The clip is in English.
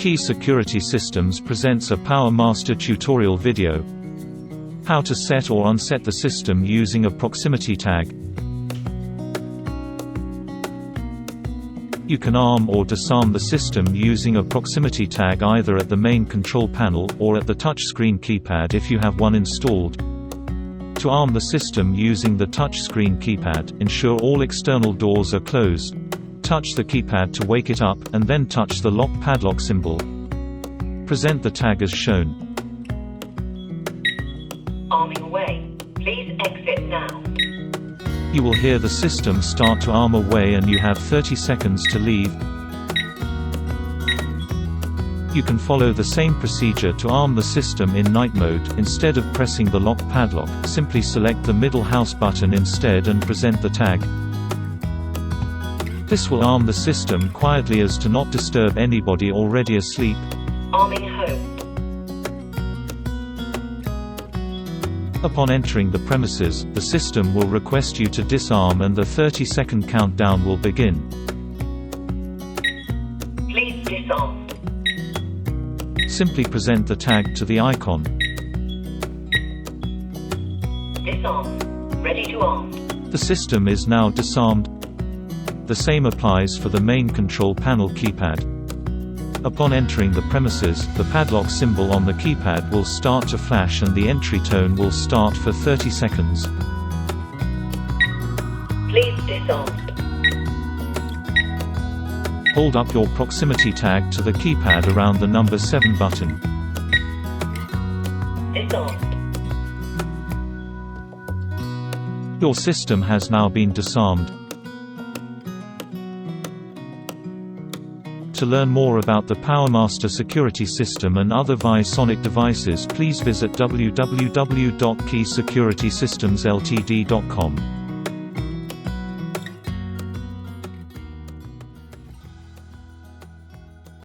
Key Security Systems presents a PowerMaster tutorial video. How to set or unset the system using a proximity tag. You can arm or disarm the system using a proximity tag either at the main control panel, or at the touchscreen keypad if you have one installed. To arm the system using the touchscreen keypad, ensure all external doors are closed. Touch the keypad to wake it up, and then touch the lock padlock symbol. Present the tag as shown. Arming away. Please exit now. You will hear the system start to arm away and you have 30 seconds to leave. You can follow the same procedure to arm the system in night mode. Instead of pressing the lock padlock, simply select the middle house button instead and present the tag. This will arm the system quietly as to not disturb anybody already asleep. Arming home. Upon entering the premises, the system will request you to disarm and the 30-second countdown will begin. Please disarm. Simply present the tag to the icon. Disarm. Ready to arm. The system is now disarmed. The same applies for the main control panel keypad. Upon entering the premises, the padlock symbol on the keypad will start to flash and the entry tone will start for 30 seconds. Please disarm. Hold up your proximity tag to the keypad around the number 7 button. Disarmed. Your system has now been disarmed. To learn more about the PowerMaster security system and other Visonic devices, please visit www.keysecuritysystemsltd.com.